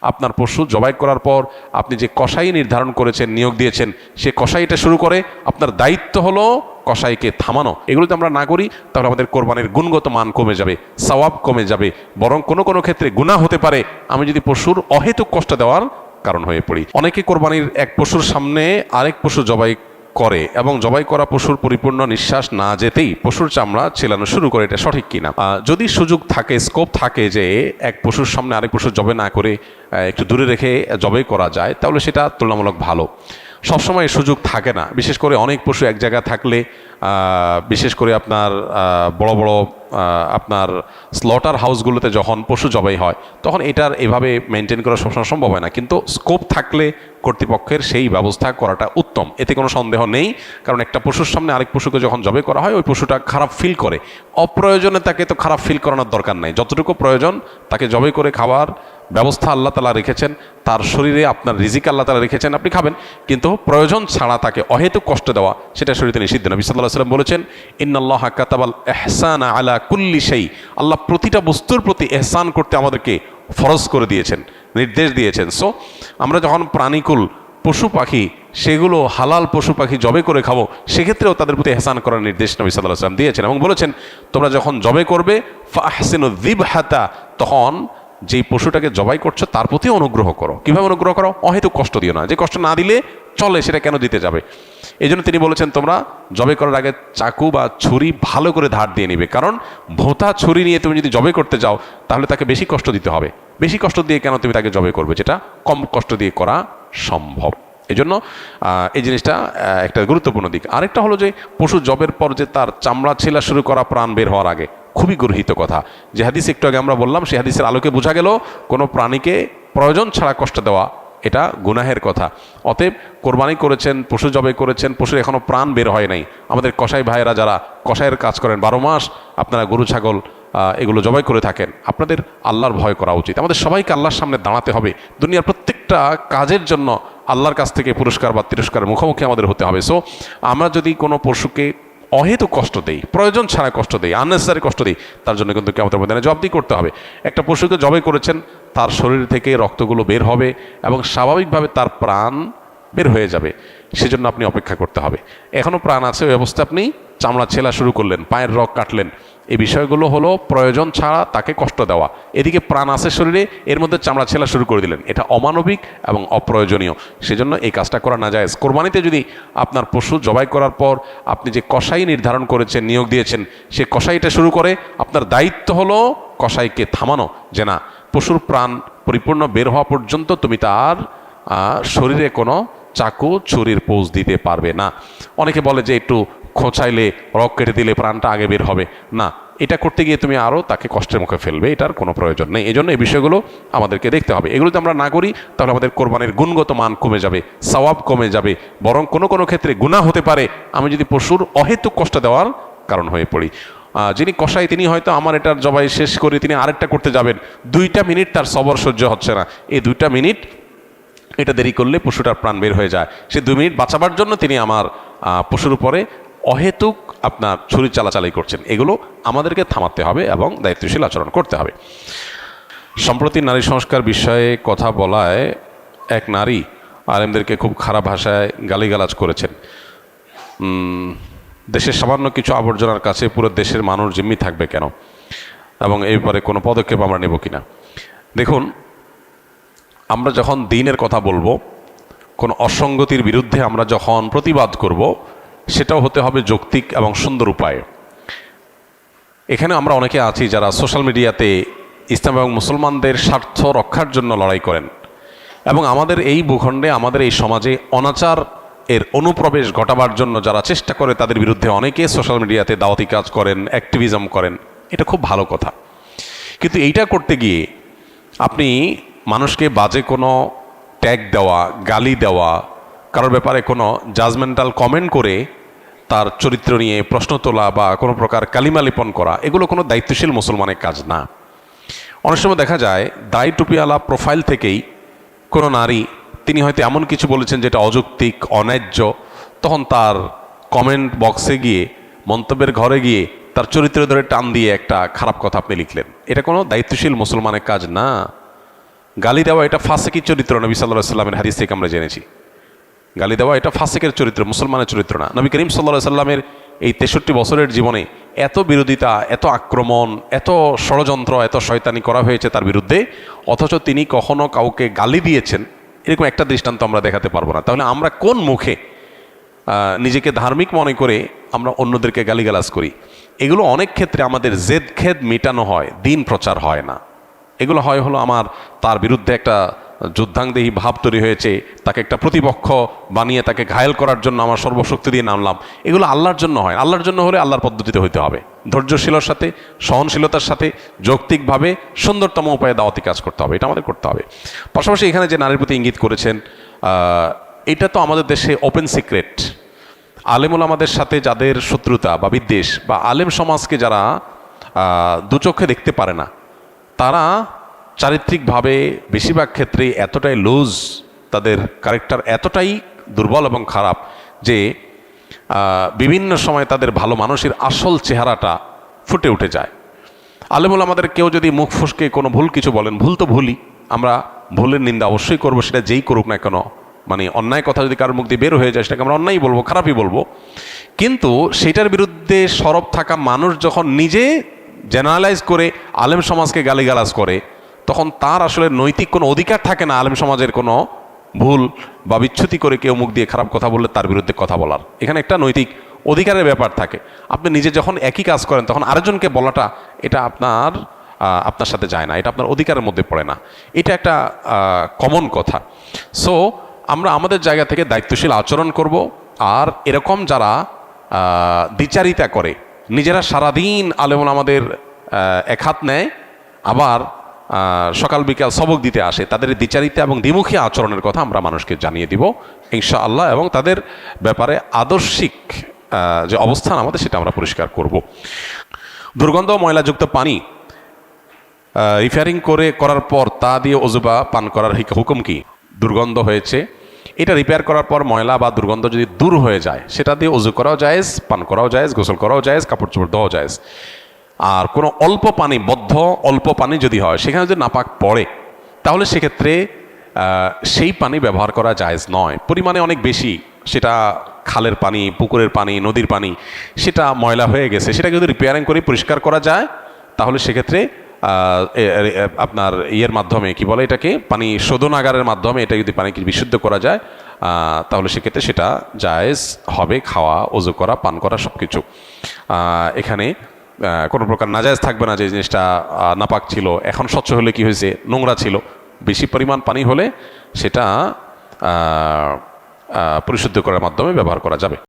আপনার পশু জবাই করার পর আপনি যে কসাই নির্ধারণ করেছেন, নিয়োগ দিয়েছেন, সে কসাইটা শুরু করে আপনার দায়িত্ব হলো কসাইকে থামানো। এগুলো যদি আমরা না করি তাহলে আমাদের কোরবানির গুণগত মান কমে যাবে, সওয়াব কমে যাবে, বরং কোনো কোনো ক্ষেত্রে গুনাহ হতে পারে আমি যদি পশুর অহেতুক কষ্ট দেওয়ার কারণ হয়ে পড়ি। অনেকে কোরবানির এক পশুর সামনে আরেক পশু জবাই করে এবং জবাই করা পশুর পরিপূর্ণ নিঃশ্বাস না যেতেই পশুর চামড়া ছেলানো শুরু করে। এটা সঠিক কিনা? যদি সুযোগ থাকে, স্কোপ থাকে যে এক পশুর সামনে আরেক পশু জবাই না করে একটু দূরে রেখে জবাই করা যায়, তাহলে সেটা তুলনামূলক ভালো। সবসময় সুযোগ থাকে না, বিশেষ করে অনেক পশু এক জায়গায় থাকলে, বিশেষ করে আপনার বড় বড় আপনার স্লটার হাউসগুলোতে যখন পশু জবাই হয় তখন এটার এভাবে মেনটেন করা সবসময় সম্ভব হয় না, কিন্তু স্কোপ থাকলে কর্তৃপক্ষের সেই ব্যবস্থা করাটা উত্তম, এতে কোনো সন্দেহ নেই। কারণ একটা পশুর সামনে আরেক পশুকে যখন জবাই করা হয় ওই পশুটা খারাপ ফিল করে, অপ্রয়োজনে তাকে তো খারাপ ফিল করানোর দরকার নেই। যতটুকু প্রয়োজন তাকে জবাই করে খাবার ব্যবস্থা আল্লাহ তাআলা রেখেছেন, তার শরীরে আপনার রিজিক আল্লাহ তাআলা রেখেছেন, আপনি খাবেন, কিন্তু প্রয়োজন ছাড়া তাকে অহেতুক কষ্ট দেওয়া সেটা শরীয়তে নিষিদ্ধ। নবী সাল্লাল্লাহু আলাইহি ওয়াসাল্লাম বলেছেন, ইন্নাল্লাহা কাতাবাল ইহসানা আলা কুল্লি শাই, আল্লাহ প্রতিটা বস্তুর প্রতি ইহসান করতে আমাদেরকে ফরজ করে দিয়েছেন, নির্দেশ দিয়েছেন। সো আমরা যখন প্রাণীকুল পশু পাখি সেগুলো হালাল পশু পাখি জবে করে খাবো, সেক্ষেত্রেও তাদের প্রতি ইহসান করার নির্দেশ নবী সাল্লাল্লাহু আলাইহি ওয়াসাল্লাম দিয়েছেন এবং বলেছেন, তোমরা যখন জবে করবে ফাহসিনু যিবহাতা, তখন যেই পশুটাকে জবাই করছো তার প্রতি অনুগ্রহ করো। কিভাবে অনুগ্রহ করো? অহেতুক কষ্ট দিও না, যে কষ্ট না দিলে চলে সেটা কেন দিতে যাবে। এই জন্য তিনি বলেছেন, তোমরা জবাই করার আগে চাকু বা ছুরি ভালো করে ধার দিয়ে নিবে, কারণ ভোঁতা ছুরি নিয়ে তুমি যদি জবাই করতে যাও তাহলে তাকে বেশি কষ্ট দিতে হবে। বেশি কষ্ট দিয়ে কেন তুমি তাকে জবাই করবে, যেটা কম কষ্ট দিয়ে করা সম্ভব। এই জন্য এই জিনিসটা একটা গুরুত্বপূর্ণ দিক। আরেকটা হলো যে পশু জবের পর যে তার চামড়া ছেলা শুরু করা প্রাণ বের হওয়ার আগে, খুবই গর্হিত কথা। যে হাদিস একটু আগে আমরা বললাম, সেই হাদিসের আলোকে বোঝা গেল কোনো প্রাণীকে প্রয়োজন ছাড়া কষ্ট দেওয়া এটা গুনাহের কথা। অতএব কোরবানি করেছেন, পশু জবাই করেছেন, পশুর এখনও প্রাণ বের হয় নাই, আমাদের কসাই ভাইয়েরা যারা কসাইয়ের কাজ করেন 12 মাস আপনারা গরু ছাগল এগুলো জবাই করে থাকেন, আপনাদের আল্লাহর ভয় করা উচিত। আমাদের সবাইকে আল্লাহর সামনে দাঁড়াতে হবে, দুনিয়ার প্রত্যেকটা কাজের জন্য আল্লাহর কাছ থেকে পুরস্কার বা তিরস্কারের মুখোমুখি আমাদের হতে হবে। সো আমরা যদি কোনো পশুকে অহেতুক কষ্ট দেই, প্রয়োজন ছাড়া কষ্ট দেই, আননেসেসারি কষ্ট দিই, তার জন্য কিন্তু কিয়ামতের ময়দানে জবাবদিহি করতে হবে। একটা পশুকে জবাই করেছেন, তার শরীর থেকে রক্তগুলো বের হবে এবং স্বাভাবিকভাবে তার প্রাণ বের হয়ে যাবে, সেজন্য আপনি অপেক্ষা করতে হবে। এখনও প্রাণ আছে ওই অবস্থায় আপনি চামড়া ছেলা শুরু করলেন, পায়ের রগ কাটলেন, এই বিষয়গুলো হলো প্রয়োজন ছাড়া তাকে কষ্ট দেওয়া। এদিকে প্রাণ আছে শরীরে, এর মধ্যে চামড়া ছেলা শুরু করে দিলেন, এটা অমানবিক এবং অপ্রয়োজনীয়, সেজন্য এই কাজটা করা না যায়। কোরবানিতে যদি আপনার পশু জবাই করার পর আপনি যে কসাই নির্ধারণ করেছেন, নিয়োগ দিয়েছেন, সে কসাইটা শুরু করে আপনার দায়িত্ব হলো কসাইকে থামানো, যে না, পশুর প্রাণ পরিপূর্ণ বের হওয়া পর্যন্ত তুমি তার শরীরে কোনো চাকু ছুরির পোজ দিতে পারবে না। অনেকে বলে যে একটু খোঁচাইলে, রক কেটে দিলে প্রাণটা আগে বের হবে না, এটা করতে গিয়ে তুমি আরও তাকে কষ্টের মুখে ফেলবে, এটার কোনো প্রয়োজন নেই। এই জন্য এই বিষয়গুলো আমাদেরকে দেখতে হবে। এগুলো যদি আমরা না করি তাহলে আমাদের কোরবানির গুণগত মান কমে যাবে, সওয়াব কমে যাবে, বরং কোনো কোনো ক্ষেত্রে গুনাহ হতে পারে আমি যদি পশুর অহেতুক কষ্ট দেওয়ার কারণ হয়ে পড়ি। যিনি কসাই তিনি হয়তো আমার এটার জবাই শেষ করে তিনি আরেকটা করতে যাবেন, 2টা মিনিট তার সবর সহ্য হচ্ছে না, এই 2টা মিনিট এটা দেরি করলে পশুটার প্রাণ বের হয়ে যায়, সে 2 মিনিট বাঁচাবার জন্য তিনি আমার পশুর উপরে অহেতুক আপনার ছুরি চালাচালি করছেন। এগুলো আমাদেরকে থামাতে হবে এবং দায়িত্বশীল আচরণ করতে হবে। সম্প্রতি নারী সংস্কার বিষয়ে কথা বলায় এক নারী আলেমদেরকে খুব খারাপ ভাষায় গালিগালাজ করেছেন। দেশের সামান্য কিছু আবর্জনার কাছে পুরো দেশের মানুষ জিম্মি থাকবে কেন, এবং এই ব্যাপারে কোনো পদক্ষেপ আমরা নেব কিনা। দেখুন, আমরা যখন দ্বীনের কথা বলবো, কোনো অসঙ্গতির বিরুদ্ধে আমরা যখন প্রতিবাদ করব, সেটাও হতে হবে যৌক্তিক এবং সুন্দর উপায়ে। এখানে আমরা অনেকে আছি যারা সোশ্যাল মিডিয়াতে ইসলাম এবং মুসলমানদের স্বার্থ রক্ষার জন্য লড়াই করেন, এবং আমাদের এই ভূখণ্ডে, আমাদের এই সমাজে অনাচার এর অনুপ্রবেশ ঘটাবার জন্য যারা চেষ্টা করে তাদের বিরুদ্ধে অনেকে সোশ্যাল মিডিয়াতে দাওয়াতি কাজ করেন, অ্যাক্টিভিজম করেন, এটা খুব ভালো কথা। কিন্তু এইটা করতে গিয়ে আপনি মানুষকে বাজে কোনো ট্যাগ দেওয়া, গালি দেওয়া, কারোর ব্যাপারে কোনো জাজমেন্টাল কমেন্ট করে তার চরিত্র নিয়ে প্রশ্ন তোলা বা কোনো প্রকার কালিমা লিপন করা, এগুলো কোনো দায়িত্বশীল মুসলমানের কাজ না। অনেক সময় দেখা যায় দাড়ি টুপিওয়ালা প্রোফাইল থেকেই কোনো নারী, তিনি হয়তো এমন কিছু বলেছেন যেটা অযৌক্তিক, অন্যায্য, তখন তার কমেন্ট বক্সে গিয়ে, মন্তব্যের ঘরে গিয়ে তার চরিত্র ধরে টান দিয়ে একটা খারাপ কথা আপনি লিখলেন। এটা কোনো দায়িত্বশীল মুসলমানের কাজ না। গালি দেওয়া এটা ফাসিকি চরিত্র, নবী সাল্লাল্লাহু আলাইহি সাল্লামের হাদিস থেকে আমরা জেনেছি। গালি দেওয়া এটা ফাসিকের চরিত্র, মুসলমানের চরিত্র না। নবী করিম সাল্লাল্লাহু আলাইহি সাল্লামের এই 63 বছরের জীবনে এত বিরোধিতা, এত আক্রমণ, এত ষড়যন্ত্র, এত শয়তানি করা হয়েছে তার বিরুদ্ধে, অথচ তিনি কখনো কাউকে গালি দিয়েছেন এরকম একটা দৃষ্টান্ত আমরা দেখাতে পারবো না। তাহলে আমরা কোন মুখে নিজেকে ধার্মিক মনে করে আমরা অন্যদেরকে গালিগালাজ করি? এগুলো অনেক ক্ষেত্রে আমাদের জেদ খেদ মেটানো হয়, দিন প্রচার হয় না। এগুলো হয় হলো আমার তার বিরুদ্ধে একটা যুদ্ধাংদেহী ভাব তৈরি হয়েছে, তাকে একটা প্রতিপক্ষ বানিয়ে তাকে ঘায়েল করার জন্য আমার সর্বশক্তি দিয়ে নামলাম। এগুলো আল্লাহর জন্য হয়। আল্লাহর জন্য হলে আল্লাহর পদ্ধতিতে হইতে হবে, ধৈর্যশীলতার সাথে, সহনশীলতার সাথে, যৌক্তিকভাবে সুন্দরতম উপায়ে দাওয়াতি কাজ করতে হবে। এটা আমাদের করতে হবে। পাশাপাশি এখানে যে নারীর প্রতি ইঙ্গিত করেছেন, এটা তো আমাদের দেশে ওপেন সিক্রেট। আলেমুল আমাদের সাথে যাদের শত্রুতা বা বিদ্বেষ, বা আলেম সমাজকে যারা দুচোখে দেখতে পারে না, তারা চারিত্রিকভাবে বেশিরভাগ ক্ষেত্রে এতটাই লুজ, তাদের ক্যারেক্টার এতটাই দুর্বল এবং খারাপ যে বিভিন্ন সময় তাদের ভালো মানুষের আসল চেহারাটা ফুটে উঠে যায়। আলেমুল আমাদের কেউ যদি মুখ ফসকে কোনো ভুল কিছু বলেন, ভুল তো ভুলই, আমরা ভুলের নিন্দা অবশ্যই করবো, সেটা যেই করুক না কেন। মানে অন্যায় কথা যদি কারোর মুখ দিয়ে বের হয়ে যায় সেটাকে আমরা অন্যায় বলবো, খারাপই বলবো। কিন্তু সেটার বিরুদ্ধে সরব থাকা মানুষ যখন নিজে জেনারেলাইজ করে আলেম সমাজকে গালিগালাজ করে, তখন তার আসলে নৈতিক কোনো অধিকার থাকে না আলেম সমাজের কোনো ভুল বা বিচ্যুতি করে কেউ মুখ দিয়ে খারাপ কথা বললে তার বিরুদ্ধে কথা বলার। এখানে একটা নৈতিক অধিকারের ব্যাপার থাকে। আপনি নিজে যখন একই কাজ করেন তখন আরেকজনকে বলাটা, এটা আপনার সাথে যায় না, এটা আপনার অধিকারের মধ্যে পড়ে না। এটা একটা কমন কথা। সো আমরা আমাদের জায়গা থেকে দায়িত্বশীল আচরণ করব। আর এরকম যারা দ্বিচারিতা করে, নিজেরা সারাদিন আলেমুল আমাদের এক হাত নেয়, আবার সকাল বিকাল সবক দিতে আসে, তাদের দ্বিচারিতা এবং দ্বিমুখী আচরণের কথা আমরা মানুষকে জানিয়ে দিব ইনশাআল্লাহ, এবং তাদের ব্যাপারে আদর্শিক যে অবস্থান আমাদের সেটা আমরা পরিষ্কার করব। দুর্গন্ধ ময়লাযুক্ত পানি রিফারিং করার পর তা দিয়ে ওযু বা পান করার হুকুম কি? দুর্গন্ধ হয়েছে, এটা রিপেয়ার করার পর ময়লা বা দুর্গন্ধ যদি দূর হয়ে যায়, সেটা দিয়ে ওযু করাও জায়েজ, পান করাও জায়েজ, গোসল করাও জায়েজ, কাপড় চোপড় ধোয়াও জায়েজ। আর কোনো অল্প পানি, অল্প পানি যদি হয়, সেখানে যদি নাপাক পড়ে, তাহলে সেক্ষেত্রে সেই পানি ব্যবহার করা জায়েজ নয়। পরিমাণে অনেক বেশি, সেটা খালের পানি, পুকুরের পানি, নদীর পানি, সেটা ময়লা হয়ে গেছে, সেটাকে যদি রিপেয়ারিং করে পরিষ্কার করা যায়, তাহলে সেক্ষেত্রে আপনার ইয়ের মাধ্যমে, কি বলে এটাকে, পানি শোধনাগারের মাধ্যমে এটা যদি পানিকে বিশুদ্ধ করা যায়, তাহলে সেক্ষেত্রে সেটা জায়েজ হবে, খাওয়া, ওযু করা, পান করা সব কিছু। এখানে কোনো প্রকার নাজায়েজ থাকবে না যে জিনিসটা নাপাক ছিল, এখন স্বচ্ছ হলে কি হয়েছে, নোংরা ছিল। বেশি পরিমাণ পানি হলে সেটা পরিশুদ্ধ করার মাধ্যমে ব্যবহার করা যাবে।